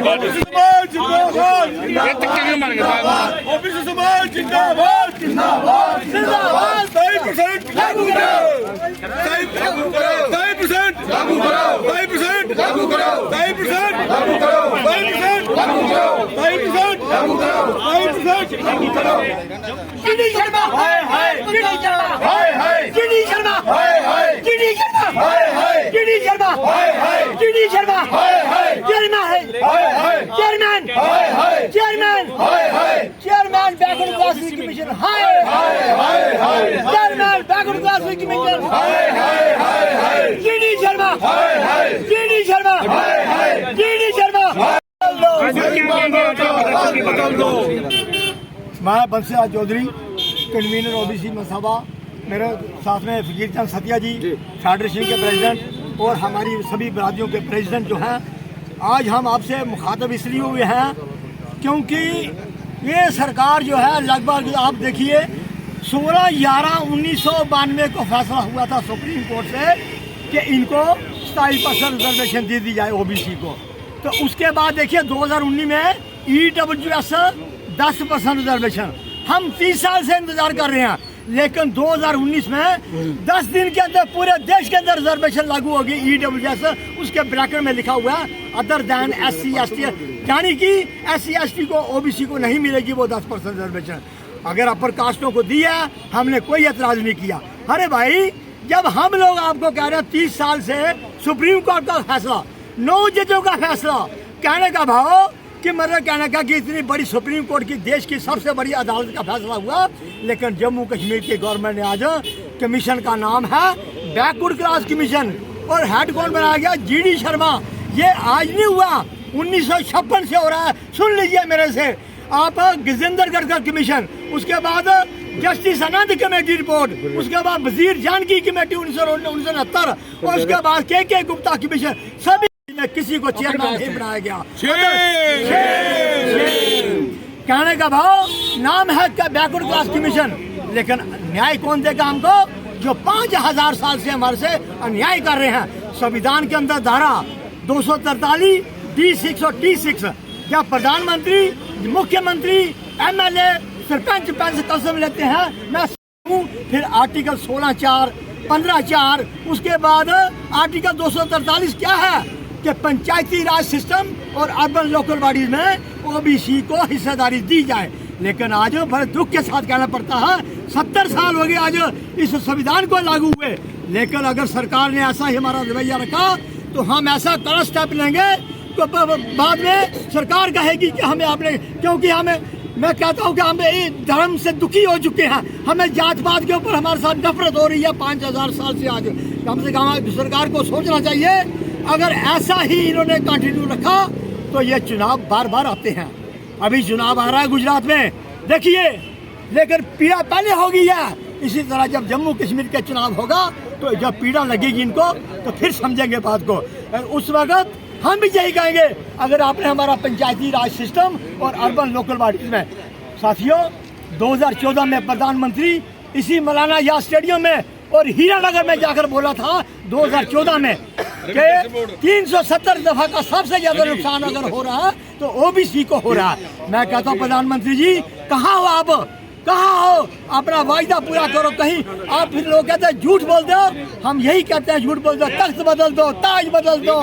OBC समाज जिंदाबाद जिंदाबाद जिंदाबाद 100% लागू करो 100% लागू करो 100% लागू करो 100% लागू करो 100% लागू करो 100% लागू करो 100% लागू करो जीडी शर्मा हाय हाय जीडी शर्मा हाय हाय जीडी शर्मा हाय हाय जीडी शर्मा हाय हाय जीडी शर्मा हाय हाय जीडी शर्मा हाय हाय चेयरमैन है हाय हाय चेयरमैन हाय हाय चेयरमैन हाय हाय चेयरमैन बैकवर्ड क्लासेस कमीशन हाय हाय हाय हाय चेयरमैन बैकवर्ड क्लासेस कमीशन हाय हाय हाय हाय जीडी शर्मा हाय हाय जीडी शर्मा हाय हाय जीडी शर्मा बदल दो। मैं बंसीलाल चौधरी कन्वीनर ओबीसी मसाबा, मेरे साथ में फकीर चंद सतिया जी फेडरेशन के प्रेसिडेंट और हमारी सभी बरादियों के प्रेसिडेंट जो हैं, आज हम आपसे मुखातब इसलिए हुए हैं क्योंकि ये सरकार जो है लगभग आप देखिए 16/11/1992 को फैसला हुआ था सुप्रीम कोर्ट से कि इनको 27% रिजर्वेशन दे दी जाए ओबीसी को। तो उसके बाद देखिए 2019 में EWS 10% रिजर्वेशन। हम 30 साल से इंतजार कर रहे हैं, लेकिन 2019 में 10 दिन के अंदर पूरे देश के अंदर रिजर्वेशन लागू होगी EWS। उसके ब्रैकेट में लिखा हुआ है अदर दैन SC ST, यानी कि SC ST को OBC को नहीं मिलेगी वो 10% रिजर्वेशन। अगर अपर कास्टों को दी है, हमने कोई एतराज नहीं किया। अरे भाई, जब हम लोग आपको कह रहे हैं 30 साल से सुप्रीम कोर्ट का फैसला, 9 जजों का फैसला, कहने का भाव कि मतलब कहने का कि इतनी बड़ी सुप्रीम कोर्ट की देश की सबसे बड़ी अदालत का फैसला हुआ, लेकिन जम्मू कश्मीर की गवर्नमेंट ने आज कमीशन का नाम है बैकवर्ड क्लास कमीशन और हेड कौन बनाया गया? GD शर्मा। ये आज नहीं हुआ, 1956 से हो रहा है। सुन लीजिए मेरे से आप, गजेंद्रगढ़ का कमीशन, उसके बाद जस्टिस आनंद कमेटी रिपोर्ट, उसके बाद वजीर जानकी कमेटी 1969 और उसके बाद KK गुप्ता कमीशन, सभी में किसी को चेयरमैन नहीं बनाया गया। कहने का भाव नाम है क्या? Backward class commission. लेकिन न्याय कौन देगा हमको? जो 5000 साल से हमारे से अन्याय कर रहे हैं। संविधान के अंदर धारा 243 D6 और T6, क्या प्रधानमंत्री, मुख्यमंत्री, MLA, सरपंच पंच कसम लेते हैं, मैं फिर आर्टिकल 16(4), 15(4), उसके बाद आर्टिकल 243 क्या है कि पंचायती राज सिस्टम और अर्बन लोकल बॉडीज में OBC को हिस्सेदारी दी जाए। लेकिन आज बड़े दुख के साथ कहना पड़ता है 70 साल हो गए आज इस संविधान को लागू हुए, लेकिन अगर सरकार ने ऐसा ही हमारा रवैया रखा तो हम ऐसा कड़ा स्टेप लेंगे तो बाद में सरकार कहेगी कि हमें आपने, क्योंकि हमें, मैं कहता हूँ कि हम धर्म से दुखी हो चुके हैं, हमें जात पात के ऊपर हमारे साथ नफरत हो रही है 5000 साल से। आज कम से कम सरकार को सोचना चाहिए, अगर ऐसा ही इन्होंने कंटिन्यू रखा तो ये चुनाव बार बार आते हैं। अभी चुनाव आ रहा है गुजरात में, देखिए, लेकिन पीड़ा पहले होगी है। इसी तरह जब जम्मू कश्मीर के चुनाव होगा तो जब पीड़ा लगेगी इनको तो फिर समझेंगे बात को। उस वक्त हम भी यही कहेंगे, अगर आपने हमारा पंचायती राज सिस्टम और अर्बन लोकल बॉडीज में, साथियों 2014 में प्रधानमंत्री इसी मौलाना याद स्टेडियम में और हीरानगर में जाकर बोला था 2014 में कि 370 दफा का सबसे ज्यादा नुकसान अगर हो रहा है तो OBC को हो रहा है। मैं कहता हूँ प्रधानमंत्री जी, कहाँ हो आप? कहाँ हो? अपना वायदा पूरा करो। कहीं आप फिर लोग कहते हैं झूठ बोल दो, हम यही कहते हैं झूठ बोल दो, तख्त बदल दो, ताज बदल दो,